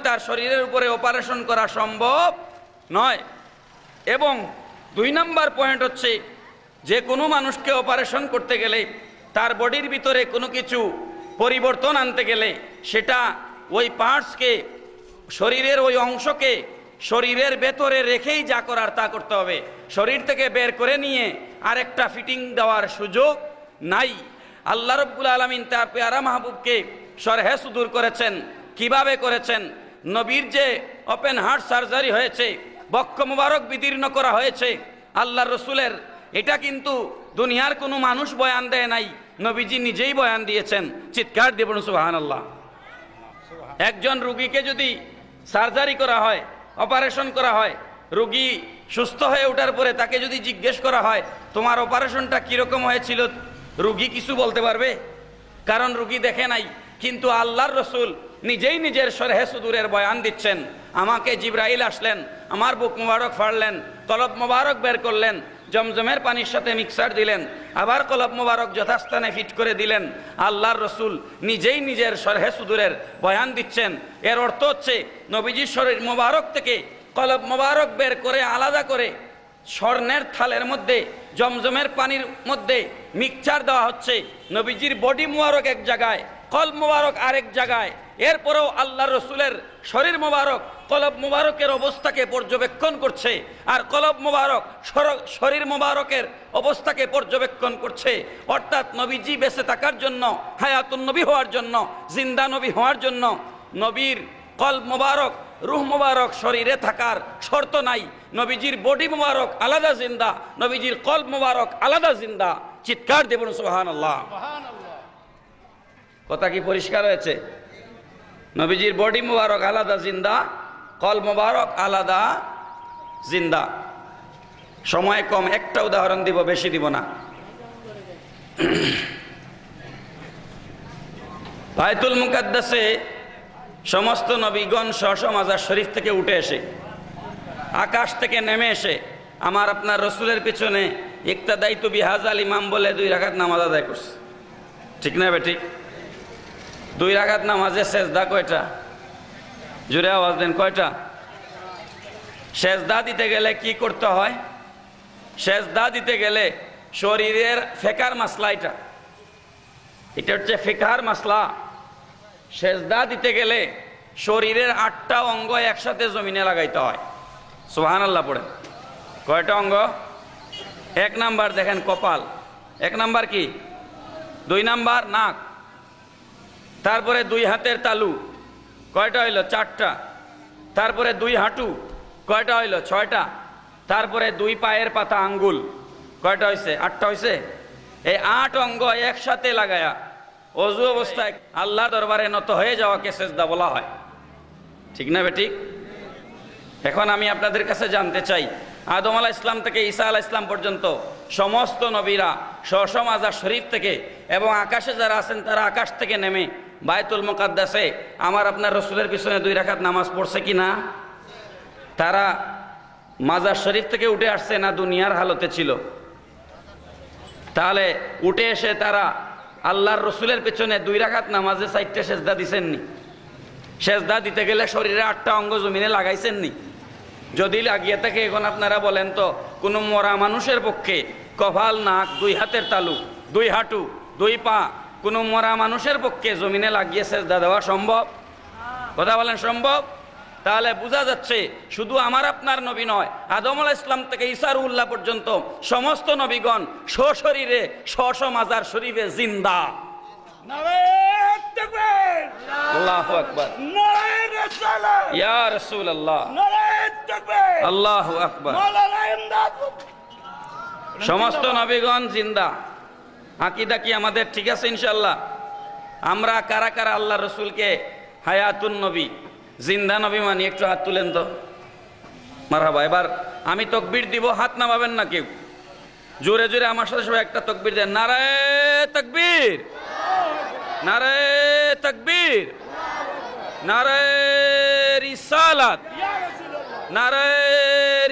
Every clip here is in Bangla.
তার শরীরের উপরে অপারেশন করা সম্ভব নয়। এবং 2 নম্বর পয়েন্ট হচ্ছে, যে কোনো মানুষকে অপারেশন করতে গেলে তার বডির ভিতরে কোনো কিছু পরিবর্তন আনতে গেলে সেটা ওই পার্টসকে, শরীরের ওই অংশকে শরীরের ভেতরে রেখেই যা করার তা করতে হবে। শরীর থেকে বের করে নিয়ে আরেকটা ফিটিং দেওয়ার সুযোগ নাই। আল্লাহ রাব্বুল আলামিন তার পেয়ারা মাহবুবকে শরহে সুদূর করেছেন। কিভাবে করেছেন? নবীর যে ওপেন হার্ট সার্জারি হয়েছে, বক্ষ মুবারক বিদীর্ণ করা হয়েছে আল্লাহর রসুলের, এটা কিন্তু দুনিয়ার কোনো মানুষ বয়ান দেয় নাই, নবীজি নিজেই বয়ান দিয়েছেন। চিৎকার দিয়ে বলুন সুবহানাল্লাহ। একজন রুগীকে যদি সার্জারি করা হয়, অপারেশন করা হয়, রুগী সুস্থ হয়ে ওঠার পরে তাকে যদি জিজ্ঞেস করা হয় তোমার অপারেশনটা কীরকম হয়েছিল, রুগী কিছু বলতে পারবে? কারণ রুগী দেখে নাই। কিন্তু আল্লাহর রসুল নিজেই নিজের শরহে সুদূরের বয়ান দিচ্ছেন। আমাকে জিবরাইল আসলেন, আমার বুক মোবারক ফাড়লেন, কলব মোবারক বের করলেন, জমজমের পানির সাথে মিক্সার দিলেন, আবার কলব মোবারক যথাস্থানে ফিট করে দিলেন। আল্লাহর রসুল নিজেই নিজের শরহে সুদূরের বয়ান দিচ্ছেন। এর অর্থ হচ্ছে নবীজির শরীর মোবারক থেকে কলব মোবারক বের করে আলাদা করে স্বর্ণের থালের মধ্যে জমজমের পানির মধ্যে মিক্সচার দেওয়া হচ্ছে। নবীজির বডি মোবারক এক জায়গায়, কলব মোবারক আরেক জায়গায়। এরপরেও আল্লাহ রসুলের শরীর মোবারক কলব মোবারকের অবস্থাকে পর্যবেক্ষণ করছে, আর কলব মোবারক শরীর মোবারকের অবস্থাকে পর্যবেক্ষণ করছে। অর্থাৎ নবীজি বেঁচে থাকার জন্য, হায়াতুন নবী হওয়ার জন্য, জিন্দা নবী হওয়ার জন্য নবীর কলব মোবারক, রুহ মোবারক শরীরে থাকার শর্ত নাই। নবীজির বডি মোবারক আলাদা জিন্দা, নবীজির কলব মোবারক আলাদা জিন্দা। চিৎকার দেবন সুবহানাল্লাহ। কথা কি পরিষ্কার হয়েছে? নবীজির বডি মোবারক আলাদা জিন্দা, কলব মোবারক আলাদা জিন্দা। সময় কম, একটা উদাহরণ দিব, বেশি দিব না। বাইতুল মুকাদ্দাসে সমস্ত নবীগণ স্ব মাজার শরীফ থেকে উঠে এসে, আকাশ থেকে নেমে এসে আমার আপনার রসুলের পিছনে ইক্তাদাইতু বিহাজাল ইমাম বলে 2 রাকাত নামাজ আদায় করছে। ঠিক না বেঠিক? 2 রাকাত নামাজে সেজদা কয়টা? জোরে আওয়াজ দেন, কয়টা? সেজদা দিতে গেলে কি করতে হয়? সেজদা দিতে গেলে শরীরের ফিকার মাসলা, এটা হচ্ছে ফিকার মাসলা। সেজদা দিতে গেলে শরীরের 8টা অঙ্গ একসাথে জমিনে লাগাইতে হয়। সুবহানাল্লাহ পড়ে। কয়টা অঙ্গ? 1 নাম্বার দেখেন কপাল, 1 নাম্বার কি? 2 নাম্বার নাক, তারপরে 2 হাতের তালু, কয়টা হইল? 4টা। তারপরে 2 হাঁটু, কয়টা হইল? 6টা। তারপরে 2 পায়ের পাতা আঙ্গুল, কয়টা হয়েছে? 8টা হয়েছে। এই 8 অঙ্গ একসাথে লাগায়া অজু অবস্থায় আল্লাহ দরবারে নত হয়ে যাওয়াকে সেজদা বলা হয়। ঠিক না বেঠিক? এখন আমি আপনাদের কাছে জানতে চাই, আদম আলাইহিস সালাম থেকে ঈসা আলাইহিস সালাম পর্যন্ত সমস্ত নবীরা স্ব মাজার শরীফ থেকে এবং আকাশে যারা আছেন তারা আকাশ থেকে নেমে বাইতুল মুকাদ্দাসে আমার আপনার রসুলের পিছনে 2 রাকাত নামাজ পড়ছে কি না? তারা মাজার শরীফ থেকে উঠে আসছে না দুনিয়ার হালতে ছিল? তাহলে উঠে এসে তারা আল্লাহর রসুলের পেছনে 2 রাকাত নামাজে 4টে সেজদা দিছেননি? সেজদা দিতে গেলে শরীরে 8টা অঙ্গ জমিনে লাগাইছেননি? যদি লাগিয়ে থাকে এখন আপনারা বলেন তো, কোনো মরা মানুষের পক্ষে কপাল, নাক, 2 হাতের তালু, 2 হাঁটু, 2 পা, কোনো মরা মানুষের পক্ষে জমিনে লাগিয়ে সেজদা দেওয়া সম্ভব? কথা বলেন, সম্ভব? তাহলে বোঝা যাচ্ছে শুধু আমার আপনার নবী নয়, আদম আলাইহিস সালাম থেকে ঈসা রুহুল্লাহ পর্যন্ত সমস্ত নবীগণ সশরীরে স্ব মাজার শরীফে জিন্দা। নারায়ে তাকবীর, আল্লাহু আকবার, নারায়ে রিসালাত, ইয়া রাসূলুল্লাহ, নারায়ে তাকবীর, আল্লাহু আকবার, মাওলানা ইমদাদ। সমস্ত নবীগণ জিন্দা। আকীদা কি আমাদের ঠিক আছে ইনশাআল্লাহ? আমরা কারা কারা আল্লাহ রসুলকে হায়াতুন নবী, জিন্দা নবী মানি? একটু হাত তুলেন তো। মারহাবা। এবার আমি তাকবীর দিব, হাত নামাবেন না কেউ। জোরে জোরে আমার সাথে সবাই একটা তাকবীর দেন। নারায়ে তাকবীর, নারায়ে তাকবীর, নারায়ে রিসালাত, নারায়ে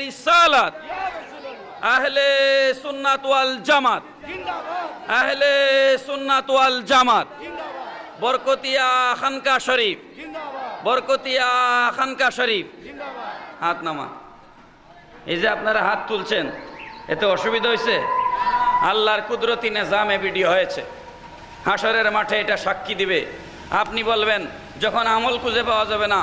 রিসালাত। আহলে সুন্নাত ওয়াল জামাত, আহলে সুন্নাত ওয়াল জামাত, বরকতিয়া খানকা শরীফ, বরকতিয়া খানকা শরীফ হাত নামা। এই যে আপনারা হাত তুলছেন, এতে অসুবিধা হয়েছে? আল্লাহর কুদরতি নিজামে ভিডিও হয়েছে, হাসরের মাঠে এটা সাক্ষী দিবে। আপনি বলবেন, যখন আমল খুঁজে পাওয়া যাবে না,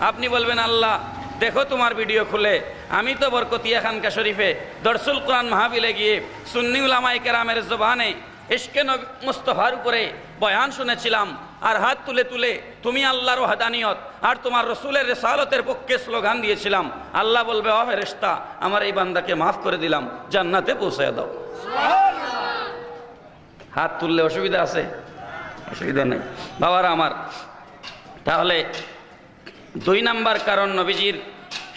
আপনি বলবেন আল্লাহ দেখো তোমার ভিডিও খুলে, আমি তো বরকতিয়া খানকা শরীফে দরসুল কোরআন মাহফিলে গিয়ে সুন্নি উলামায়ে কেরামের জবানে ইশকে নবী মুস্তাফার উপরে বয়ান শুনেছিলাম, আর হাত তুলে তুলে তুমি আল্লাহর ওয়াহদানিয়ত আর তোমার রসুলের রিসালতের পক্ষে স্লোগান দিয়েছিলাম। আল্লাহ বলবে, ও ফেরেশতা, আমার এই বান্দাকে মাফ করে দিলাম, জান্নাতে পৌঁছে দাও। হাত তুললে অসুবিধা আছে? অসুবিধা নেই বাবারা আমার। তাহলে 2 নাম্বার কারণ নবীজির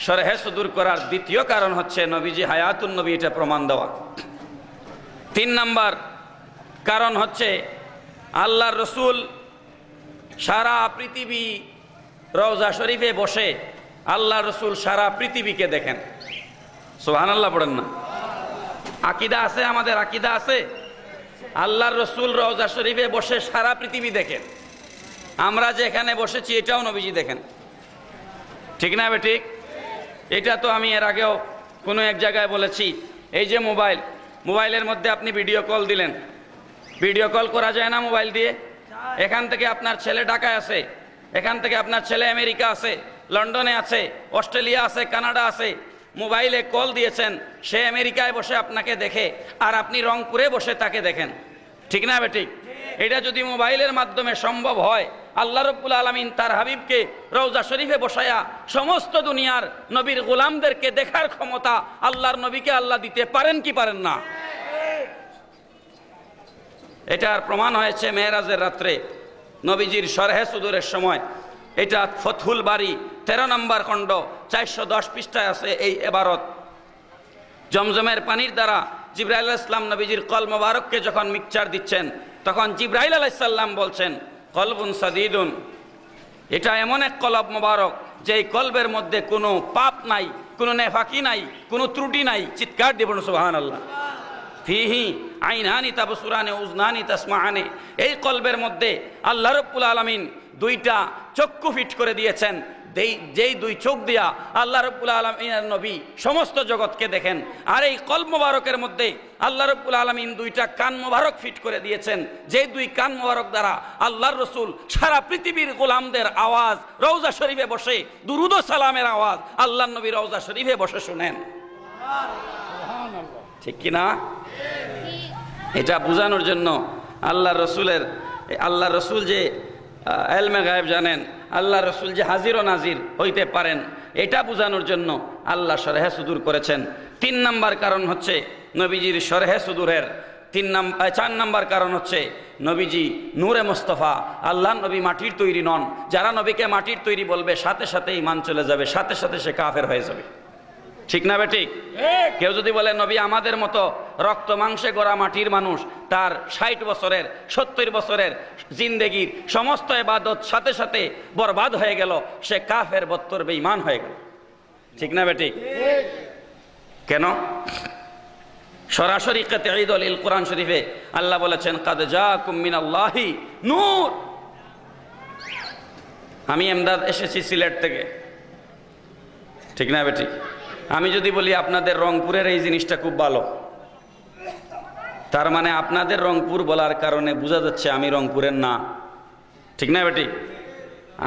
শরহে সুদূর করার দ্বিতীয় কারণ হচ্ছে নবীজি হায়াতুন নবী, এটা প্রমাণ দেওয়া। 3 নাম্বার কারণ হচ্ছে আল্লাহর রসুল সারা পৃথিবী রওজা শরীফে বসে আল্লাহর রসুল সারা পৃথিবীকে দেখেন। সুবহানাল্লাহ পড়েন না? আকীদা আছে, আমাদের আকীদা আছে আল্লাহর রসুল রওজা শরীফে বসে সারা পৃথিবী দেখেন। আমরা যে এখানে বসেছি এটাও নবীজি দেখেন, ঠিক না বেঠিক? এটা তো আমি এর আগেও কোনো এক জায়গায় বলেছি। এই যে মোবাইলের মধ্যে আপনি ভিডিও কল দিলেন, ভিডিও কল করা যায় না মোবাইল দিয়ে? এখান থেকে আপনার ছেলে ঢাকায় আছে, এখান থেকে আপনার ছেলে আমেরিকা আছে, লন্ডনে আছে, অস্ট্রেলিয়া আছে, কানাডা আছে, মোবাইলে কল দিয়েছেন, সে আমেরিকায় বসে আপনাকে দেখে আর আপনি রংপুরে বসে তাকে দেখেন, ঠিক না বেঠিক? এটা যদি মোবাইলের মাধ্যমে সম্ভব হয়, আল্লাহ রাব্বুল আলামিন তার হাবিবকে রওজা শরীফে বসায়া সমস্ত দুনিয়ার নবীর গোলামদেরকে দেখার ক্ষমতা আল্লাহর নবীকে আল্লাহ দিতে পারেন কি পারেন না? এটার প্রমাণ হয়েছে মেরাজের রাত্রে নবীজির শরহে সুদূরের সময়। এটা ফতহুল বারি 13 নম্বর খণ্ড 410 পৃষ্ঠায় আছে এই ইবারত। জমজমের পানির দ্বারা জিবরাইল আলাইহিস সালাম নবীজির কল মোবারককে যখন মিক্সচার দিচ্ছেন, তখন জিবরাইল আলাইহিস সালাম বলছেন, কলবুন সাদীদুন, এটা এমন এক কলব মোবারক যে কলবের মধ্যে কোনো পাপ নাই, কোনো নেফাকি নাই, কোনো ত্রুটি নাই। চিৎকার দেবেন সুবহানাল্লাহ। ফিহি আইনানি তাবসুরানে উজনানি তাসমাআনে, এই কলবের মধ্যে আল্লাহ রাব্বুল আলামিন 2টা চক্ষু ফিট করে দিয়েছেন। যেই 2 চোখ দিয়া আল্লাহ রাব্বুল আলামিনের নবী সমস্ত জগৎকে দেখেন। আর এই কলব মোবারকের মধ্যে আল্লাহ রাব্বুল আলামিন 2টা কান মোবারক ফিট করে দিয়েছেন, যে 2 কান মোবারক দ্বারা আল্লাহর রসুল সারা পৃথিবীর গোলামদের আওয়াজ রওজা শরীফে বসে, দুরুদ ও সালামের আওয়াজ আল্লাহর নবী রওজা শরীফে বসে শুনেন। ঠিক কিনা? এটা বোঝানোর জন্য আল্লাহর রসুল যে ইলমে গায়েব জানেন, আল্লাহ রসুল যে হাজির ও নাজির হইতে পারেন, এটা বোঝানোর জন্য আল্লাহ শরহে সুদূর করেছেন। 3 নাম্বার কারণ হচ্ছে নবীজির শরহে সুদূরের 4 নাম্বার কারণ হচ্ছে নবীজি নূরে মুস্তাফা। আল্লাহ নবী মাটির তৈরি নন। যারা নবীকে মাটির তৈরি বলবে সাথে সাথে ঈমান চলে যাবে, সাথে সাথে সে কাফের হয়ে যাবে, ঠিক না বেঠিক? কেউ যদি বলে নবী আমাদের মতো রক্ত মাংসে গড়া মাটির মানুষ, তার 60 বছরের 70 বছরের জিন্দেগির সমস্ত ইবাদত সাথে সাথে বরবাদ হয়ে গেল, সে কাফের বত্তর বেঈমান হয়ে গেল, ঠিক না বেঠিক? কেন? সরাসরি কাতঈ দলিল কোরআন শরীফে আল্লাহ বলেছেন, কাদ জাআকুম মিনাল্লাহি নূর। আমি এমদাদ এসেছি সিলেট থেকে, ঠিক না বেঠিক? আমি যদি বলি আপনাদের রংপুরের এই জিনিসটা খুব ভালো, তার মানে আপনাদের রংপুর বলার কারণে বোঝা যাচ্ছে আমি রংপুরের না, ঠিক না বেটি?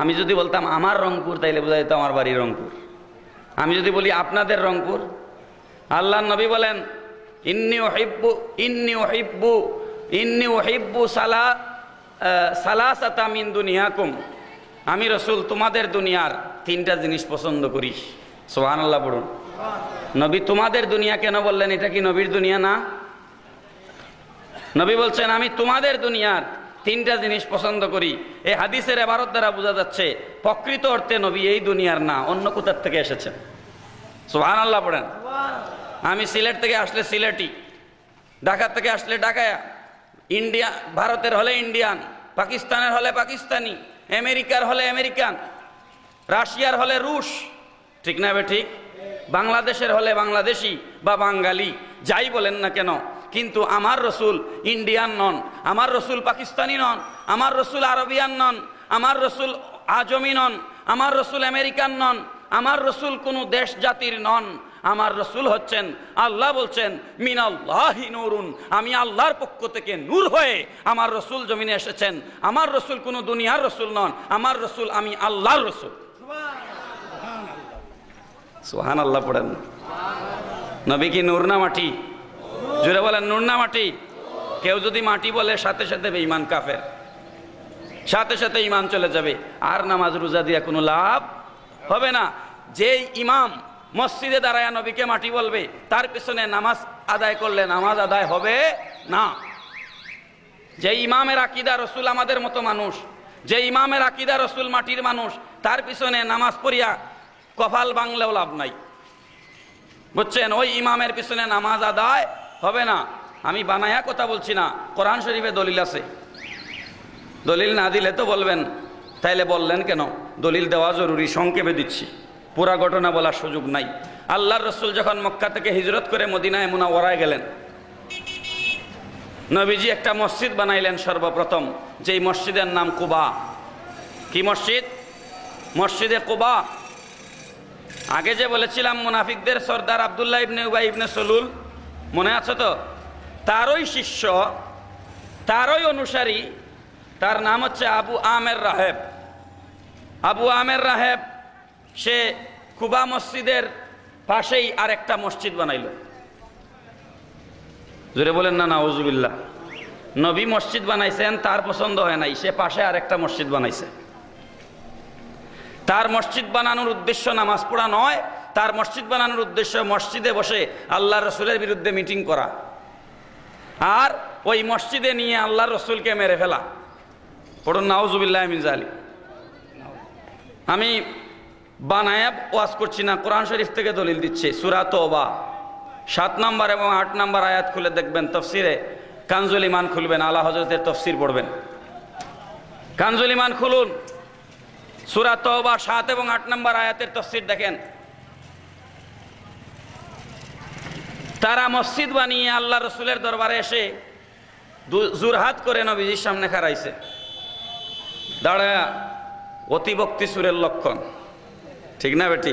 আমি যদি বলতাম আমার রংপুর, তাইলে বোঝা যেত আমার বাড়ি রংপুর। আমি যদি বলি আপনাদের রংপুর, আল্লাহর নবী বলেন, ইন্নী উহিব্বু সালাসাতা মিন দুনিয়াকুম, আমি রাসূল তোমাদের দুনিয়ার 3টা জিনিস পছন্দ করি। সুবহানাল্লাহ পড়ুন। নবী তোমাদের দুনিয়া কেন বললেন? এটা কি নবীর দুনিয়া না? নবী বলছেন আমি তোমাদের দুনিয়ার 3টা জিনিস পছন্দ করি। এই হাদিসের ইবারত দ্বারা বোঝা যাচ্ছে প্রকৃত অর্থে নবী এই দুনিয়ার না, অন্য কোথার থেকে এসেছেন। সুবহানাল্লাহ পড়েন। আমি সিলেট থেকে আসলে সিলেটি, ঢাকা থেকে আসলে ঢাকায়া, ইন্ডিয়া ভারতের হলে ইন্ডিয়ান, পাকিস্তানের হলে পাকিস্তানি, আমেরিকার হলে আমেরিকান, রাশিয়ার হলে রুশ, ঠিক না বেঠিক? বাংলাদেশের হলে বাংলাদেশি বা বাঙালি, যাই বলেন না কেন, কিন্তু আমার রসুল ইন্ডিয়ান নন, আমার রসুল পাকিস্তানি নন, আমার রসুল আরবিয়ান নন, আমার রসুল আজমি নন, আমার রসুল আমেরিকান নন, আমার রসুল কোনো দেশ জাতির নন, আমার রসুল হচ্ছেন, আল্লাহ বলছেন মিনাল্লাহি নূরুন, আমি আল্লাহর পক্ষ থেকে নূর হয়ে আমার রসুল জমিনে এসেছেন। আমার রসুল কোনো দুনিয়ার রসুল নন, আমার রসুল আমি আল্লাহর রসুল। সুবহানাল্লাহ পড়েন। নবী কি নূর না মাটি? জোরে বলেন, নূর না মাটি? কেউ যদি মাটি বলে সাথে সাথে বেঈমান কাফের, সাথে সাথে ইমান চলে যাবে, আর নামাজ রোজা দিয়া কোনো লাভ হবে না। যেই ইমাম মসজিদে দাঁড়ায় নবীকে মাটি বলবে, তার পিছনে নামাজ আদায় করলে নামাজ আদায় হবে না। যে ইমামের আকীদা রসুল আমাদের মতো মানুষ, যে ইমামের আকীদা রসুল মাটির মানুষ, তার পিছনে নামাজ পড়িয়া কপাল বাংলেও লাভ নাই, বুঝছেন? ওই ইমামের পিছনে নামাজ আদায় হবে না। আমি বানায়া কথা বলছি না, কোরআন শরীফে দলিল আছে। দলিল না দিলে তো বলবেন তাইলে বললেন কেন? দলিল দেওয়া জরুরি, সংক্ষেপে দিচ্ছি, পুরা ঘটনা বলার সুযোগ নাই। আল্লাহর রসুল যখন মক্কা থেকে হিজরত করে মদিনায় মুনাওয়ারায় গেলেন, নবীজি একটা মসজিদ বানাইলেন সর্বপ্রথম, যেই মসজিদের নাম কুবা। কি মসজিদ? মসজিদে কুবা। আগে যে বলেছিলাম মুনাফিকদের সর্দার আব্দুল্লাহ ইবনে উবাই ইবনে সলুল, মনে আছে তো? তারই শিষ্য, তারই অনুসারী, তার নাম হচ্ছে আবু আমের রাহেব। আবু আমের রাহেব সে কুবা মসজিদের পাশেই আরেকটা মসজিদ বানাইল। জোরে বলেন না নাউজুবিল্লাহ। নবী মসজিদ বানাইছেন, তার পছন্দ হয় নাই, সে পাশে আরেকটা মসজিদ বানাইছে। তার মসজিদ বানানোর উদ্দেশ্য নামাজ পড়া নয়, তার মসজিদ বানানোর উদ্দেশ্য মসজিদে বসে আল্লাহ রসুলের বিরুদ্ধে মিটিং করা, আর ওই মসজিদে নিয়ে আল্লাহ রসুলকে মেরে ফেলা। পড়ুন নাউজুবিল্লাহ মিন যালিক। আমি বানায়া ওয়াজ করছি না, কোরআন শরীফ থেকে দলিল দিচ্ছে। সূরা তওবা 7 নম্বর এবং 8 নম্বর আয়াত খুলে দেখবেন, তফসিরে কানজুল ইমান খুলবেন, আলা হযরতের তফসির পড়বেন। কানজুল ইমান খুলুন, সূরা তওবা 7 এবং 8 নম্বর আয়াতের তফসির দেখেন। তারা মসজিদ বানিয়ে আল্লাহ রসুলের দরবারে এসে জুরহাত করে নবীজির সামনে খাড়াইছে, দাঁড়ায়া অতিভক্তি সুরের লক্ষণ, ঠিক না বেটি?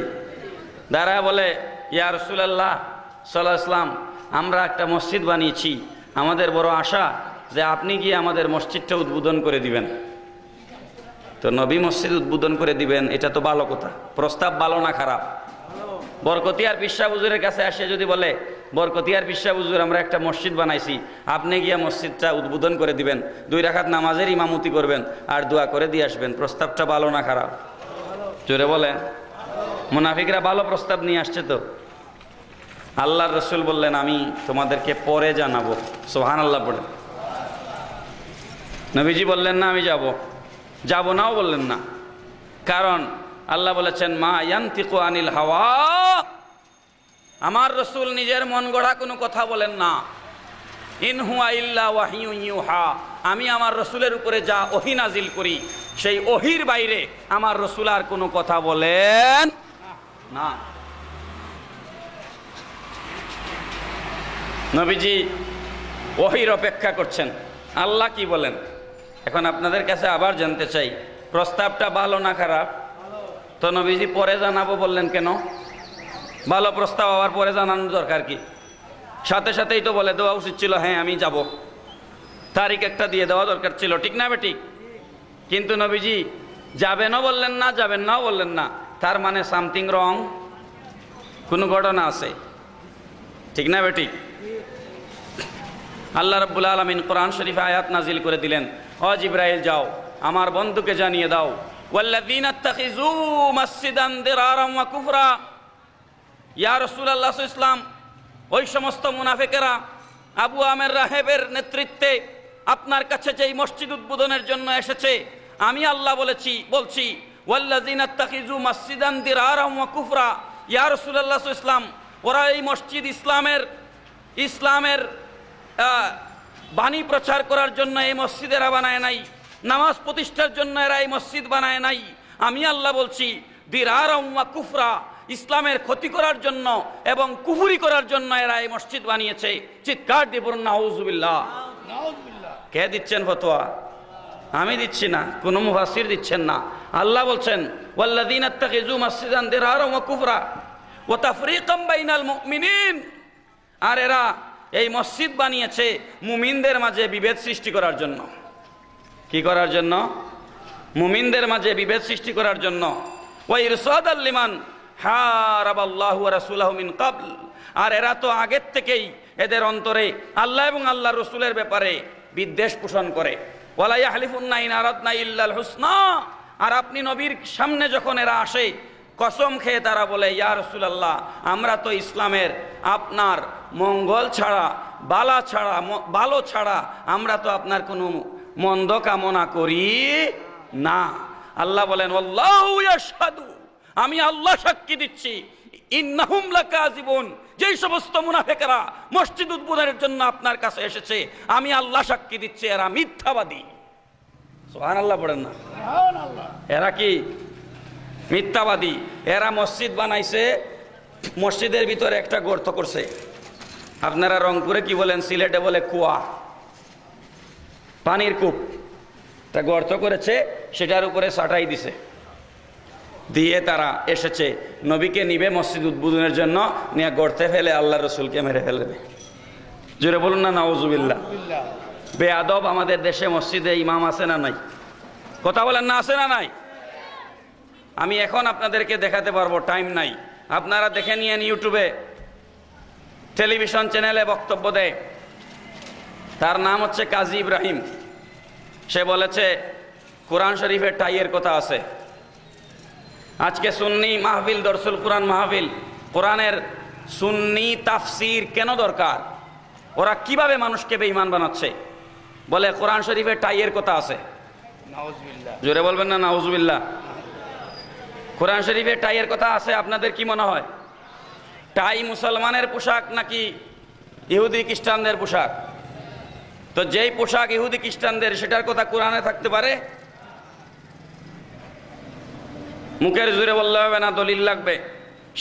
দাঁড়ায়া বলে, ইয়া রাসূলুল্লাহ সাল্লাল্লাহু আলাইহি ওয়াসাল্লাম, আমরা একটা মসজিদ বানিয়েছি, আমাদের বড় আশা যে আপনি গিয়ে আমাদের মসজিদটা উদ্বোধন করে দিবেন। তো নবী মসজিদ উদ্বোধন করে দিবেন, এটা তো ভালো কথা। প্রস্তাব ভালো না খারাপ? বরকতিয়ার পিসা হুজুরের কাছে আসে যদি বলে, বরকতিয়ার পিসা হুজুর, আমরা একটা মসজিদ বানাইছি, আপনি গিয়া মসজিদটা উদ্বোধন করে দিবেন, 2 রাকাত নামাজের ইমামতি করবেন আর দোয়া করে দিয়ে আসবেন, প্রস্তাবটা ভালো না খারাপ? জোরে বলে। মুনাফিকরা ভালো প্রস্তাব নিয়ে আসছে তো। আল্লাহর রসুল বললেন, আমি তোমাদেরকে পরে জানাবো। সুবহানাল্লাহ বলেন। নবীজি বললেন না আমি যাব নাও বললেন না, কারণ আল্লাহ বলেছেন মা ইয়ানতিকু আনিল হাওয়া, আমার রসুল নিজের মন গড়া কোনো কথা বলেন না। ইন হুয়া ইল্লা ওয়াহিয়ুন ইউহা, আমি আমার রসুলের উপরে যা ওহী নাজিল করি সেই ওহীর বাইরে আমার রসুল আর কোনো কথা বলেন না। নবীজি ওহীর অপেক্ষা করছেন, আল্লাহ কি বলেন। এখন আপনাদের কাছে আবার জানতে চাই, প্রস্তাবটা ভালো না খারাপ? তো নবীজি পরে জানাবো বললেন কেন? ভালো প্রস্তাব আবার পরে জানানোর দরকার কি? সাথে সাথেই তো বলে দেওয়া উচিত ছিল, হ্যাঁ আমি যাব, তারিখ একটা দিয়ে দেওয়া দরকার ছিল, ঠিক না বেঠিক? কিন্তু নবীজি যাবেনও বললেন না, যাবেন নাও বললেন না, তার মানে সামথিং রং, কোনো ঘটনা আছে, ঠিক না বেঠিক? আল্লাহ রাব্বুল আলামিন কোরআন শরীফে আয়াত নাজিল করে দিলেন, ও জিবরাইল যাও আমার বন্ধুকে জানিয়ে দাও, ওয়াল্লাযীনা ইত্তাখিযু মাসজিদান দিরারাম ওয়া কুফরা, ইয়া রাসূলুল্লাহ সাল্লাল্লাহু আলাইহি ওয়াসাল্লাম, ওই সমস্ত মুনাফিকেরা আবু আমের রাহেবের নেতৃত্বে আপনার কাছে যেই মসজিদ উদ্বোধনের জন্য এসেছে, আমি আল্লাহ বলছি ওয়াল্লাযীনা ইত্তাখিযু মাসজিদান দিরারাম ওয়া কুফরা, ইয়া রাসূলুল্লাহ সাল্লাল্লাহু আলাইহি ওয়াসাল্লাম, ওরা এই মসজিদ ইসলামের বাণী প্রচার করার জন্য এই মসজিদেরা বানায় নাই, নামাজ প্রতিষ্ঠার জন্য এরা এই মসজিদ বানায় নাই। আমি আল্লাহ বলছি দিরারাম ওয়া কুফরা, ইসলামের ক্ষতি করার জন্য এবং কুফরি করার জন্য এরা এই মসজিদ বানিয়েছে। চিৎকার দিয়ে বলুন নাউজুবিল্লাহ। কে দিচ্ছেন ফতোয়া? আমি দিচ্ছি না, কোনো মুফাসসির দিচ্ছেন না, আল্লাহ বলছেন ওয়াল্লাযীনা ইত্তাখিযু মাসজিদান দিরারা ওয়া কুফরা ওয়া তাফরীকাম বাইনাল মুমিনিন, আর এরা এই মসজিদ বানিয়েছে মুমিনদের মাঝে বিভেদ সৃষ্টি করার জন্য। কি করার জন্য? মুমিনদের মাঝে বিভেদ সৃষ্টি করার জন্য। ওয়া ইরসাদাল লিমান হারাবাল্লাহু ওয়া রাসূলুহু মিন ক্বাবল, আর এরা তো আগের থেকেই এদের অন্তরে আল্লাহ এবং আল্লাহর রাসূলের ব্যাপারে বিদ্বেষ পোষণ করে। ওয়ালা ইয়াহলিফুন্না ইন আরাদনা ইল্লাল হুসনা, আর আপনি নবীর সামনে যখন এরা আসে কসম খেয়ে তারা বলে ইয়া রাসূলুল্লাহ, আমরা তো ইসলামের আপনার মঙ্গল ছাড়া ভালো ছাড়া আমরা তো আপনার কোনো মন্দ কামনা করি না। আল্লাহ বলেন আল্লাহু ইয়াশহাদু, আমি আল্লাহ সাক্ষী দিচ্ছি, ইন্নাহুম লাকাযিবুন, যেই সমস্ত মুনাফিকরা মসজিদ উদ্বোধনের জন্য আপনার কাছে এসেছে আমি আল্লাহ সাক্ষী দিচ্ছি এরা মিথ্যাবাদী। সুবহানাল্লাহ পড়েন না? এরা কি মিথ্যাবাদী? এরা মসজিদ বানাইছে, মসজিদের ভিতরে একটা গর্ত করছে। আপনারা রংপুরে কি বলেন, সিলেটে বলে কুয়া, পানির কূপ। একটা গর্ত করেছে, সেটার উপরে সাটাই দিছে, দিয়ে তারা এসেছে নবীকে নিবে মসজিদ উদ্বোধনের জন্য, নিয়ে গর্তে ফেলে আল্লাহ রসুলকে মেরে ফেলবে। জোরে বলুন না নাউজুবিল্লাহ। বেয়াদব আমাদের দেশে মসজিদে ইমাম আছে না নাই? কথা বলেন না, আছে না নাই? আমি এখন আপনাদেরকে দেখাতে পারবো, টাইম নাই। আপনারা দেখে নিয়েন, ইউটিউবে টেলিভিশন চ্যানেলে বক্তব্য দেয়, তার নাম হচ্ছে কাজী ইব্রাহিম। সে বলেছে কোরআন শরীফে টাইয়ের কথা আছে। আজকে সুন্নি মাহফিল, দরসুল কোরআন মাহফিল, কোরআনের সুন্নি তাফসির কেন দরকার? ওরা কিভাবে মানুষকে বেঈমান বানাচ্ছে? বলে কোরআন শরীফে টাইয়ের কথা আছে। জোরে বলবেন না নাউজুবিল্লাহ। কোরআন শরীফে টাইয়ের কথা আছে। আপনাদের কি মনে হয় টাই মুসলমানের পোশাক নাকি ইহুদি খ্রিস্টানদের পোশাক? তো যেই পোশাক ইহুদি খ্রিস্টানদের, সেটার কথা কোরআনে থাকতে পারে? মুখের জোরে বললে হবে না, দলিল লাগবে।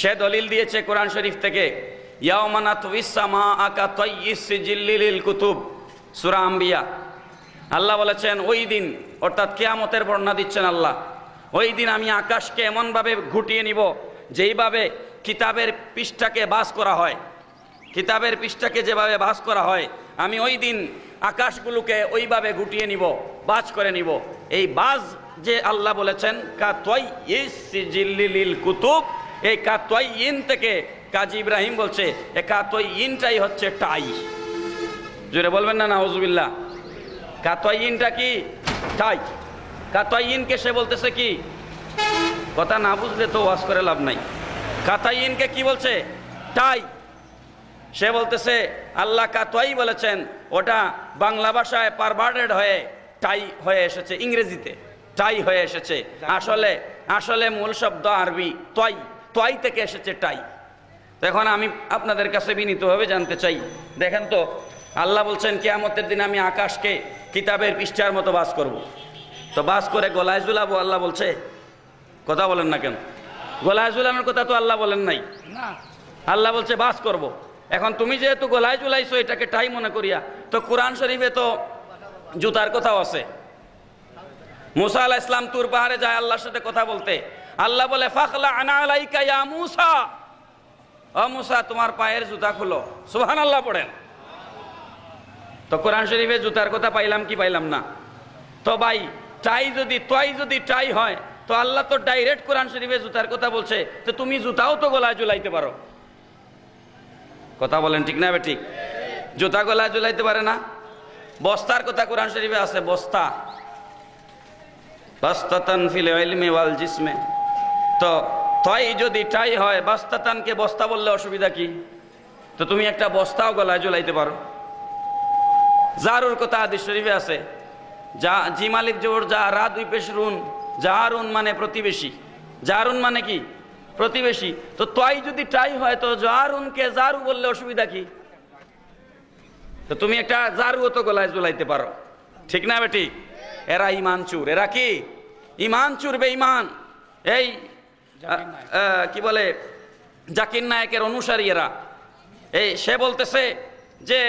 সে দলিল দিয়েছে কোরআন শরীফ থেকে। ইয়াওমা নাতউইস সামাআ কাতাইয়িস সিজিল্লিল কুতুব, সূরা আম্বিয়া। আল্লাহ বলেছেন ওই দিন, অর্থাৎ কিয়ামতের বর্ণনা দিচ্ছেন আল্লাহ, ওই দিন আমি আকাশকে এমনভাবে ঘুটিয়ে নিব যেইভাবে কিতাবের পৃষ্ঠাকে বাস করা হয়। কিতাবের পৃষ্ঠাকে যেভাবে বাস করা হয়, আমি ওই দিন আকাশগুলোকে ওইভাবে গুটিয়ে নিব, বাজ করে নিব। এই বাজ যে আল্লাহ বলেছেন কাতাইয়িস সিজিল্লিল কুতুব, এই কাতাইয়িন থেকে কাজী ইব্রাহিম বলছে এই কাতাইয়িনটাই হচ্ছে টাই। জোরে বলবেন না নাউজুবিল্লাহ। কাতাইয়িনটা কি? টাই। কাতাইয়িনকে সে বলতেছে কি? কথা না বুঝলে তো ওয়াজ করে লাভ নাই। কাতাইয়িনকে কি বলছে? টাই। সে বলতেছে আল্লাহ কাতাই বলেছেন, ওটা বাংলা ভাষায় পারভার্টেড হয়ে টাই হয়ে এসেছে, ইংরেজিতে টাই হয়ে এসেছে। আসলে মূল শব্দ আরবি তয়, তয় থেকে এসেছে টাই। এখন আমি আপনাদের কাছে বিনীতভাবে জানতে চাই, দেখেন তো আল্লাহ বলছেন কিয়ামতের দিন আমি আকাশকে কিতাবের পৃষ্ঠার মতো বাস করব। তো বাস করে গলায় ঝুলাবো আল্লাহ বলছে? কথা বলেন না কেন? গলায় ঝুলানোর কথা তো আল্লাহ বলেন নাই। আল্লাহ বলছে বাস করব। এখন তুমি যেহেতু গলায় ঝুলাইছো এটাকে টাই মনে করিয়া, তো কোরআন শরীফে তো জুতার কথাও আছে। মুসা আলাইহিস সালাম তুর পাহাড়ে যায় আল্লাহর সাথে কথা বলতে। আল্লাহ বলে ফাখলা আনা আলাইকা ইয়া মুসা, ও মুসা তোমার পায়ের জুতা খুলো। সুবহানাল্লাহ পড়েন। তো কোরআন শরীফে জুতার কথা পাইলাম কি পাইলাম না? তো ভাই টাই যদি টাই হয়, তো আল্লাহ তো ডাইরেক্ট কোরআন শরীফে জুতার কথা বলছে, তো তুমি জুতাও তো গলায় ঝুলাইতে পারো। কথা বলেন ঠিক না ঠিক? জুতা গলায় ঝুলাইতে পারে না? বস্তার কথা কোরআন শরীফে আছে, বস্তা, বাস্তাতান ফিল ইলমি ওয়াল জিসমে। তো তাই যদি টাই হয়, বাস্তাতানকে বস্তা বললে অসুবিধা কি? তো তুমি একটা বস্তাও গলায় ঝুলাইতে পারো। জারুর কথা হাদিস শরীফে আছে, যা জিম আলিফ জবর যা রা দুই পেশ রুন, জারুন মানে প্রতিবেশী। জারুন মানে কি? প্রতিবেশী। তো তাই যদি টাই হয়, তো জারুনকে জারু বললে অসুবিধা কি? তো তুমি একটা জারুও তো গলায় ঝুলাইতে পারো, ঠিক না বেটি? এরা ইমান চুর। এরা কি? ইমান চুর, বেঈমান। এই কি বলে জাকির নায়েকের অনুসারী এরা। এই সে বলতেছে যে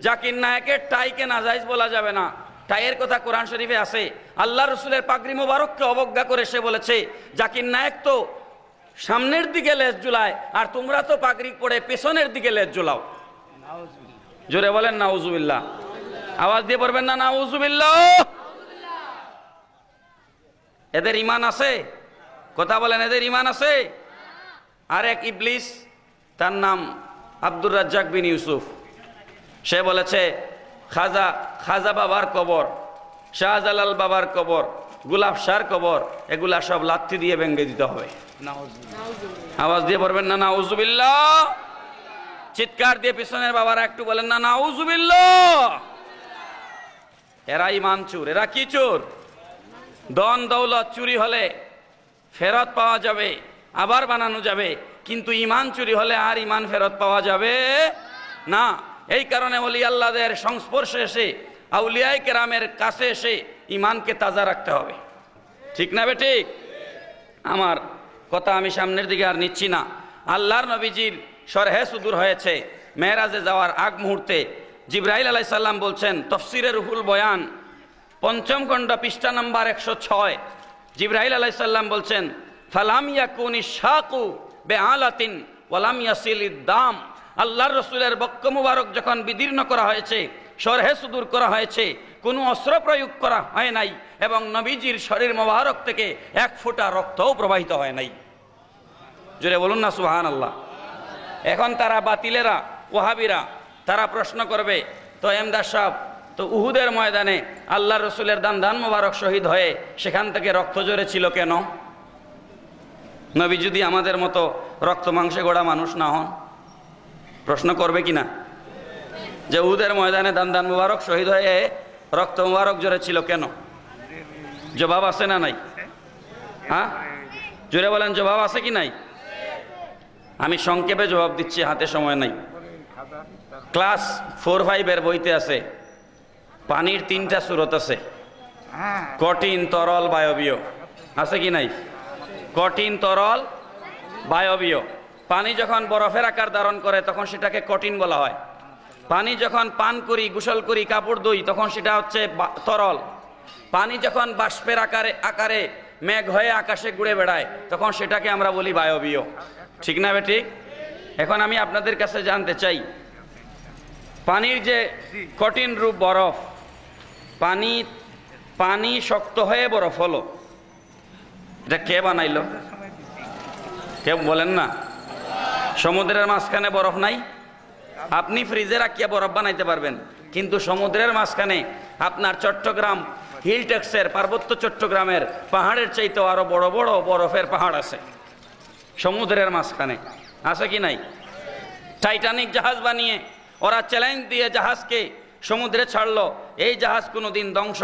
জাকির নায়েকের টাইকে নাজায়েজ বলা যাবে না, টাইয়ের কথা কোরআন শরীফে আছে। আল্লাহ রসুলের পাগড়ি মোবারককে অবজ্ঞা করে সে বলেছে, জাকির নায়েক তো সামনের দিকে লেজ ঝুলায়, আর তোমরা তো পাগড়ি পরে পেছনের দিকে লেজ ঝুলাও। জোরে বলেন নাউজুবিল্লাহ। আওয়াজ দিয়ে পড়বেন না নাউজুবিল্লাহ। এদের ঈমান আছে? কথা বলেন, এদের ঈমান আছে? আর এক ইবলিস, তার নাম আব্দুর রাজ্জাক বিন ইউসুফ, সে বলেছে খাজা বাবার কবর, শাহজালাল বাবার কবর, গুলাব শাহর কবর, এগুলা সব লাথি দিয়ে ভেঙে দিতে হবে। আওয়াজ দিয়ে পড়বেন না নাউজুবিল্লাহ। চিৎকার দিয়ে পিছনের বাবারা একটু বলেন না নাউজুবিল্লাহ। এরা ঈমান চোর। এরা কি চোর? ধন দৌলত চুরি হলে ফেরত পাওয়া যাবে, আবার বানানো যাবে, কিন্তু ঈমান চুরি হলে আর ঈমান ফেরত পাওয়া যাবে না। এই কারণে ওলি আল্লাহদের সংস্পর্শে এসে, আউলিয়ায়ে কেরামের কাছে এসে ঈমানকে তাজা রাখতে হবে। ঠিক না বেঠিক? আমার কথা আমি সামনের দিকে আর নিচ্ছি না। আল্লাহর নবীজির শরহে সুদূর হয়েছে। মেরাজে যাওয়ার আগ মুহূর্তে জিবরাইল আলাইহিস সালাম বলছেন, তাফসীরে রুহুল বয়ান ৫ম খণ্ড পৃষ্ঠা নাম্বার ১০৬, জিবরাইল আলাইহিস সালাম বলছেন, ফালাম ইয়াকুনি শাকু বিআলাতিন ওয়ালাম ইয়াসিলিদ দাম। আল্লাহর রসুলের বক্ষ মুবারক যখন বিদীর্ণ করা হয়েছে, শরহে সুদূর করা হয়েছে, কোনো অস্ত্র প্রয়োগ করা হয় নাই, এবং নবীজির শরীর মোবারক থেকে এক ফোঁটা রক্তও প্রবাহিত হয় নাই। জোরে বলুন না সুবহানাল্লাহ। এখন তারা বাতিলেরা, ওয়াহাবিরা, তারা প্রশ্ন করবে, তো এমদাদ সাহেব, তো উহুদের ময়দানে আল্লাহ রসুলের দান মোবারক শহীদ হয়ে সেখান থেকে রক্ত ঝরেছিল কেন? নবী যদি আমাদের মতো রক্ত মাংসে গড়া মানুষ না হন? প্রশ্ন করবে কিনা যে উহুদের ময়দানে দান মুবারক শহীদ হয়ে রক্ত মুবারক ঝরেছিল কেন? জবাব আছে না নাই? হ্যাঁ, জোরে বলেন, জবাব আছে কি নাই? আমি সংক্ষেপে জবাব দিচ্ছি, হাতে সময় নাই। ক্লাস 4-5 বইতে আছে, পানির 3টা সুরত আছে, কঠিন, তরল, বায়বীয়। আছে কি নাই? কঠিন, তরল, বায়বীয়। পানি যখন বরফের আকার ধারণ করে তখন সেটাকে কঠিন বলা হয়। পানি যখন পান করি, গোসল করি, কাপড় ধুই, তখন সেটা হচ্ছে তরল। পানি যখন বাষ্পের আকারে মেঘ হয়ে আকাশে ঘুরে বেড়ায় তখন সেটাকে আমরা বলি বায়বীয়। ঠিক না বেঠিক? এখন আমি আপনাদের কাছে জানতে চাই, পানির যে কঠিন রূপ বরফ, পানি শক্ত হয়ে বরফ হলো, এটা কে বানাইলো? কেউ বলেন না? সমুদ্রের মাঝখানে বরফ নাই? আপনি ফ্রিজে রাখিয়া বরফ বানাইতে পারবেন, কিন্তু সমুদ্রের মাঝখানে আপনার চট্টগ্রাম হিলটেক্সের, পার্বত্য চট্টগ্রামের পাহাড়ের চাইতেও আরো বড় বড় বরফের পাহাড় আছে সমুদ্রের মাঝখানে। আছে কি নাই? টাইটানিক জাহাজ বানিয়ে ওরা চ্যালেঞ্জ দিয়ে জাহাজকে সমুদ্রে ছাড়লো, এই জাহাজ কোনোদিন ধ্বংস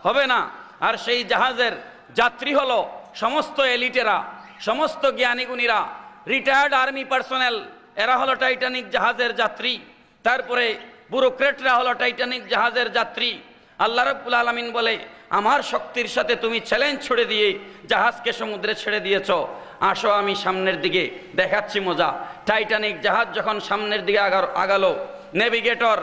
হবে না। আর সেই জাহাজের যাত্রী হলো সমস্ত এলিটেরা, সমস্ত জ্ঞানীগুণীরা, রিটায়ার্ড আর্মি পার্সোনেল, এরা হলো টাইটানিক জাহাজের যাত্রী। তারপরে ব্যুরোক্রেটরা হলো টাইটানিক জাহাজের যাত্রী। আল্লাহ রাব্বুল আলামিন বলে, আমার শক্তির সাথে তুমি চ্যালেঞ্জ ছুড়ে দিয়ে জাহাজকে সমুদ্রে ছেড়ে দিয়েছ, আসো আমি সামনের দিকে দেখাচ্ছি মজা। টাইটানিক জাহাজ যখন সামনের দিকে আগালো, নেভিগেটর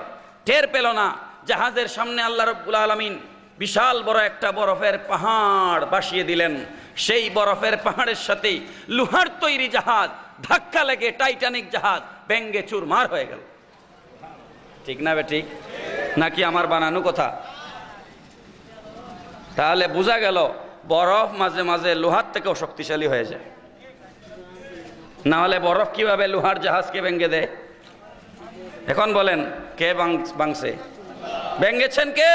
টের পেল না জাহাজের সামনে আল্লাহ রাব্বুল আলামিন বিশাল বড় একটা বরফের পাহাড় বাসিয়ে দিলেন। সেই বরফের পাহাড়ের সাথে লোহার তৈরি জাহাজ ধাক্কা লেগে টাইটানিক জাহাজ ভেঙ্গে চুরমার হয়ে গেল। ঠিক না বেঠিক? নাকি আমার বানানো কথা? তাহলে বোঝা গেল বরফ মাঝে মাঝে লোহার থেকেও শক্তিশালী হয়ে যায়। না হলে বরফ কিভাবে লোহার জাহাজকে ভেঙ্গে দেয়? এখন বলেন, কে ভাঙছে? ভেঙ্গেছেন কে?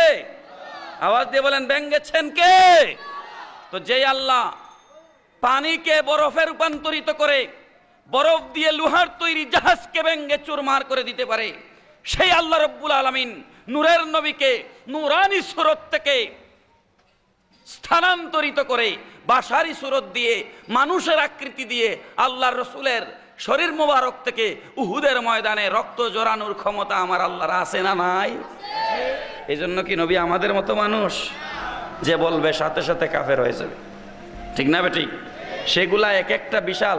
আওয়াজ দিয়ে বলেন, ভেঙ্গেছেন কে? তো যেই আল্লাহ পানিকে বরফে রূপান্তরিত করে বরফ দিয়ে লোহার তৈরি জাহাজকে ভেঙ্গে চুরমার করে দিতে পারে, সেই আল্লাহ রাব্বুল আলামিন নূরের নবীকে নূরানি সুরত থেকে স্থানান্তরিত করে বাশারি সুরত দিয়ে, মানুষের আকৃতি দিয়ে আল্লাহর রসুলের শরীর মোবারক থেকে উহুদের ময়দানে রক্ত জড়ানোর ক্ষমতা আমার আল্লাহর আছে না নাই? এই জন্য কি নবী আমাদের মতো মানুষ যে বলবে সাথে সাথে কাফের হয়ে যাবে? ঠিক না বেঠিক? সেগুলা এক একটা বিশাল।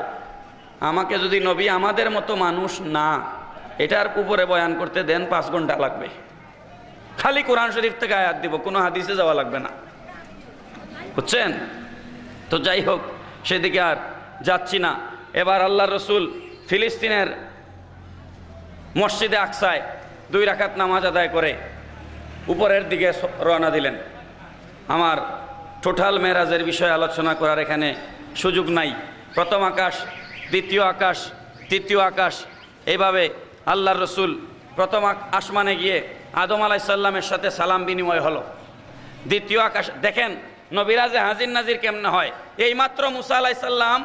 আমাকে যদি নবী আমাদের মতো মানুষ না, এটার উপরে বয়ান করতে দেন 5 ঘন্টা লাগবে। খালি কোরআন শরীফ থেকে আয়াত দিব, কোনো হাদিসে যাওয়া লাগবে না, বুঝছেন? তো যাই হোক, সেদিকে আর যাচ্ছি না। এবার আল্লাহর রসুল ফিলিস্তিনের মসজিদে আকসায় 2 রাকাত নামাজ আদায় করে উপরের দিকে রওনা দিলেন। আমার টোটাল মেরাজের বিষয়ে আলোচনা করার এখানে সুযোগ নাই। প্রথম আকাশ, দ্বিতীয় আকাশ, তৃতীয় আকাশ, এইভাবে আল্লাহর রসুল প্রথম আসমানে গিয়ে আদম আলাইহিস সালামের সাথে সালাম বিনিময় হলো। দ্বিতীয় আকাশ দেখেন নবিরাজে হাজির নাজির কেমনে হয়। এইমাত্র মুসা আলাইহিস সালাম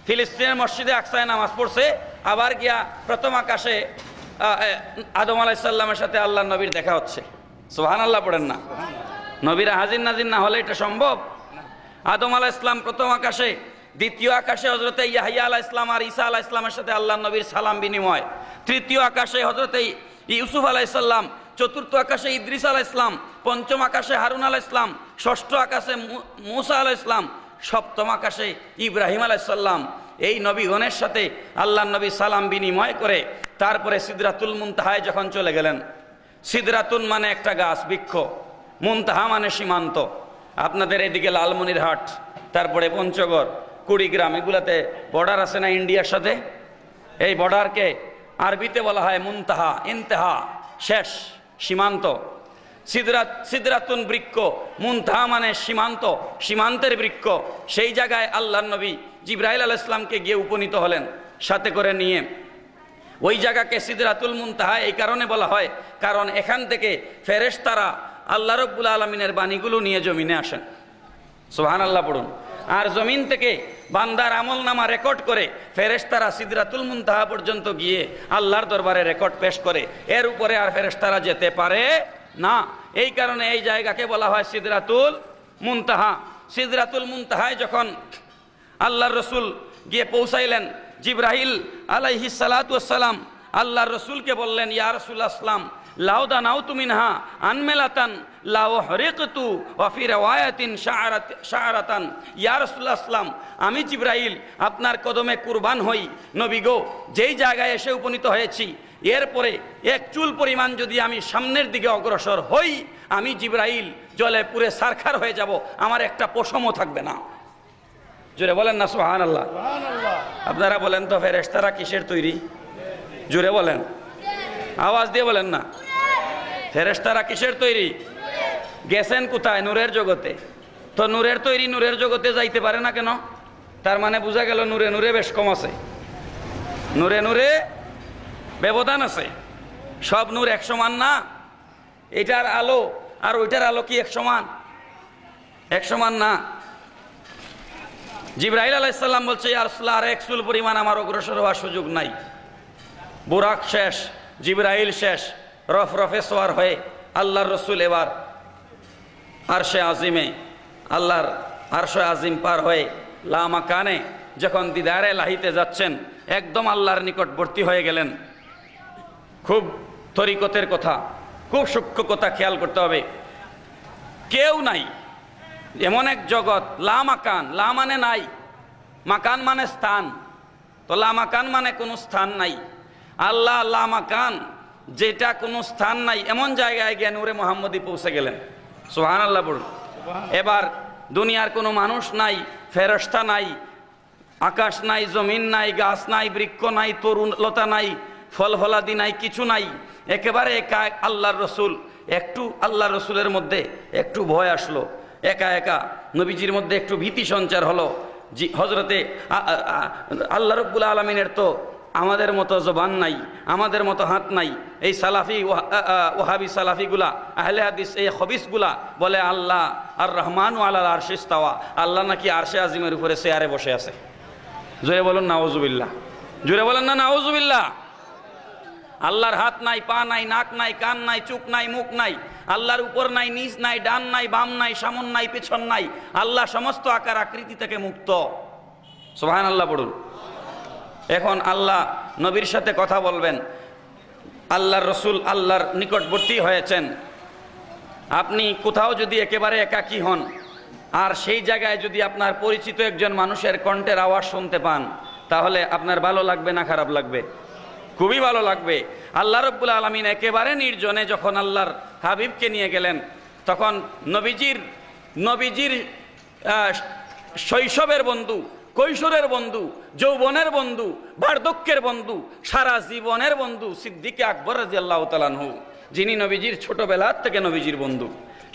ফিলিস্তিনের মসজিদে আকসায় নামাজ পড়ছে, আবার গিয়া প্রথম আকাশে আদম আলাইহিস সালামের সাথে আল্লাহ নবীর দেখা হচ্ছে। সুবহানাল্লাহ পড়েন না? নবীরা হাজির নাজির না হলে এটা সম্ভব? আদম আলাইহিস সালাম প্রথম আকাশে, দ্বিতীয় আকাশে হযরতে ইয়াহইয়া আলাইহিস সালাম আর ঈসা আলাইহিস সালামের সাথে আল্লাহ নবীর সালাম বিনিময়, তৃতীয় আকাশে হযরতে ইউসুফ আলাইহিস সালাম, চতুর্থ আকাশে ইদ্রিস আলাইহিস সালাম, পঞ্চম আকাশে হারুন আলাইহিস সালাম, ষষ্ঠ আকাশে মূসা আলাইহিস সালাম, সপ্তম আকাশে ইব্রাহিম আলাইহিস সালাম। এই নবীগণের সাথে আল্লাহ নবী সালাম বিনিময় করে তারপরে সিদরাতুল মুনতাহায় যখন চলে গেলেন। সিদরাতুন মানে একটা গাছ, বৃক্ষ, মুনতাহা মানে সীমান্ত। আপনাদের এদিকে লালমনিরহাট, তারপরে পঞ্চগড়, কুড়িগ্রাম, এগুলাতে বর্ডার আছে না ইন্ডিয়ার সাথে? এই বর্ডারকে আরবিতে বলা হয় মুনতাহা, ইন্তেহা, শেষ, সীমান্ত। সিদরাতুন বৃক্ষ, মুনতাহা মানে সীমান্ত, সীমান্তের বৃক্ষ। সেই জায়গায় আল্লাহর নবী জিবরাইল আলাইহিস সালামকে গিয়ে উপনীত হলেন সাথে করে নিয়ে। ওই জায়গাকে সিদরাতুল মুনতাহা এই কারণে বলা হয় কারণ এখান থেকে ফেরেশতারা আল্লাহ রাব্বুল আলামিনের বাণীগুলো নিয়ে জমিনে আসেন। সুবহানাল্লাহ পড়ুন। আর জমিন থেকে বান্দার আমলনামা রেকর্ড করে ফেরেশতারা সিদরাতুল মুনতাহা পর্যন্ত গিয়ে আল্লাহর দরবারে রেকর্ড পেশ করে। এর উপরে আর ফেরেশতারা যেতে পারে না। এই কারণে এই জায়গাকে বলা হয় সিদরাতুল মুনতাহা। সিদরাতুল মুনতাহায় যখন আল্লাহর রসুল গিয়ে পৌঁছাইলেন, জিবরাইল আলাইহিস সালাতু ওয়াস সালাম আল্লাহর রসুলকে বললেন, ইয়া রাসূলুল্লাহ সাল্লাম লাউদা নাউতু মিনহা আনমেলাতান লাউ হরিকতু ওয়া ফি রিওয়ায়াতিন শাআরাতান। ইয়া রাসূলুল্লাহ সাল্লাম, আমি জিবরাইল আপনার কদমে কুরবান হই। নবী গো, যেই জায়গায় এসে উপনীত হয়েছি এরপরে এক চুল পরিমাণ যদি আমি সামনের দিকে অগ্রসর হই, আমি জিবরাইল জলে পুরে সারখার হয়ে যাব, আমার একটা পশমও থাকবে না। জোরে বলেন না সুবহানাল্লাহ। আপনারা বলেন তো ফেরেশতারা কিসের তৈরি? জোরে বলেন, আওয়াজ দিয়ে বলেন না। ফেরেশতারা কিসের তৈরি? গেছেন কোথায়? নূরের জগতে। তো নূরের তৈরি নূরের জগতে যাইতে পারে না কেন? তার মানে বোঝা গেল নূরে নূরে বেশ কম আছে, নূরে নূরে ব্যবধান আছে। সব নূর এক সমান না। এটার আলো আর ওইটার আলো কি এক সমান? এক সমান না। জিবরাইল আলাইহিস সালাম বলছে, ইয়া রাসূলুল্লাহ, আর এক চুল পরিমাণ আমার অগ্রসর হওয়ার সুযোগ নাই। বুরাক শেষ, জিবরাইল শেষ, রফরফে সোয়ার হয়ে আল্লাহর রসুল এবার আরশে আজিমে, আল্লাহর আরশে আজিম পার হয়ে লামাকানে যখন দিদারে লাহিতে যাচ্ছেন, একদম আল্লাহর নিকটবর্তী হয়ে গেলেন। খুব তরিকতের কথা, খুব সূক্ষ্ম কথা খেয়াল করতে হবে। কেউ নাই, এমন এক জগৎ, লামাকান, লা মানে নাই, মাকান মানে স্থান, তো লামাকান মানে কোনো স্থান নাই। আল্লাহ লামাকান, যেটা কোনো স্থান নাই, এমন জায়গায় গিয়ে নূরে মুহাম্মদী পৌঁছে গেলেন। সুবহানাল্লাহ বলুন। এবার দুনিয়ার কোনো মানুষ নাই, ফেরেশতা নাই, আকাশ নাই, জমিন নাই, গাছ নাই, বৃক্ষ নাই, তরুলতা নাই, ফল ফলাদি নাই, কিছু নাই, একেবারে একা আল্লাহর রসুল। একটু আল্লাহর রসুলের মধ্যে একটু ভয় আসলো, একা একা নবীজির মধ্যে একটু ভীতি সঞ্চার হলো। হজরতে আল্লাহ রাব্বুল আলামিনের তো আমাদের মতো জবান নাই, আমাদের মতো হাত নাই। এই সালাফি ওয়াহাবি সালাফিগুলা, আহলে হাদিস, এই খবিসগুলা বলে আল্লাহ আর রহমান আলাল আরশে ইস্তাওয়া, আল্লাহ নাকি আরশে আজিমের উপরে চেয়ারে বসে আছে। জোরে বলুন নাউজুবিল্লাহ, জোরে বলেন না নাউজুবিল্লাহ। আল্লাহর হাত নাই, পা নাই, নাক নাই, কান নাই, চোখ নাই, মুখ নাই। আল্লাহর উপর নাই, নিচ নাই, ডান নাই, বাম নাই, সামন নাই, পেছন নাই। আল্লাহ সমস্ত আকার আকৃতি থেকে মুক্ত। সুবহানাল্লাহ পড়ুন। এখন আল্লাহ নবীর সাথে কথা বলবেন, আল্লাহর রসুল আল্লাহর নিকটবর্তী হয়েছেন। আপনি কোথাও যদি একেবারে একাকী হন, আর সেই জায়গায় যদি আপনার পরিচিত একজন মানুষের কণ্ঠের আওয়াজ শুনতে পান, তাহলে আপনার ভালো লাগবে না খারাপ লাগবে? খুবই ভালো লাগবে। আল্লাহ রাব্বুল আলামিন একেবারে নির্জনে যখন আল্লাহর হাবিবকে নিয়ে গেলেন। তখন নবীজির শৈশবের বন্ধু, কৈশোরের বন্ধু, যৌবনের বন্ধু, বার্ধক্যের বন্ধু, সারা জীবনের বন্ধু সিদ্দিক আকবর রাদিয়াল্লাহু তাআলা আনহু, যিনি নবীজির ছোটবেলার থেকে নবীজির বন্ধু,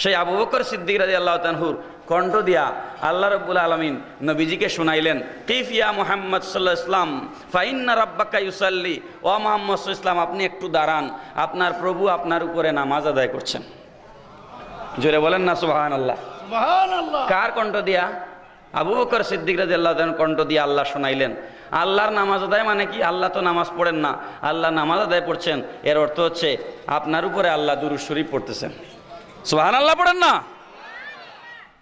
সেই আবু বকর সিদ্দিক রাদিয়াল্লাহু তাআলা আনহুর কণ্ঠ দিয়া আল্লাহ রাব্বুল আলামিন নবীজিকে শুনাইলেন, কিফ ইয়া মুহাম্মদ সাল্লাল্লাহু আলাইহি ওয়াসাল্লাম ফাইন্না রাব্বাকা ইউসাল্লি, ও মুহাম্মদ সাল্লাল্লাহু আলাইহি ওয়াসাল্লাম আপনি একটু দাঁড়ান, আপনার প্রভু আপনার উপরে নামাজ আদায় করছেন। জোরে বলেন না সুবহানাল্লাহ। সুবহানাল্লাহ। কার কণ্ঠ দিয়া? আবু বকর সিদ্দিক রাদিয়াল্লাহু তাআলা কণ্ঠ দিয়ে আল্লাহ শোনাইলেন। আল্লাহর নামাজ আদায় মানে কি? আল্লাহ তো নামাজ পড়েন না, আল্লাহ নামাজ আদায় পড়ছেন, এর অর্থ হচ্ছে আপনার উপরে আল্লাহ দুরূদ শরীফ পড়তেছেন। সুবহানাল্লাহ পড়েন না?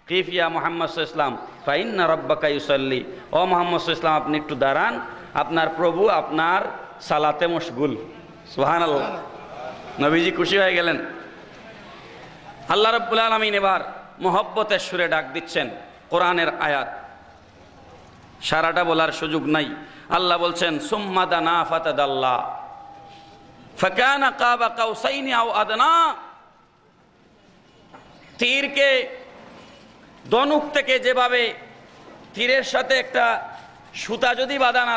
কিফ ইয়া মুহাম্মদ সাল্লাল্লাহু আলাইহি ওয়াসাল্লাম ফাইন্না রাব্বাকা ইউসাল্লি, ও মুহাম্মদ সাল্লাল্লাহু আলাইহি ওয়াসাল্লাম আপনি একটু দাঁড়ান, আপনার প্রভু আপনার সালাতে মশগুল। সুবহানাল্লাহ। নবীজি খুশি হয়ে গেলেন। আল্লাহ রাব্বুল আলামিন এবার মহব্বতের সুরে ডাক দিচ্ছেন কোরআনের আয়াত, সারাটা বলার সুযোগ নাই। আল্লাহ বলছেন সুম্মা দানা ফাতাদাল্লা ফাকানা কাবা কাউসাইনি আও আদনা। তীরকে ধনুক থেকে যেভাবে তীরের সাথে একটা সুতা যদি বাঁধা না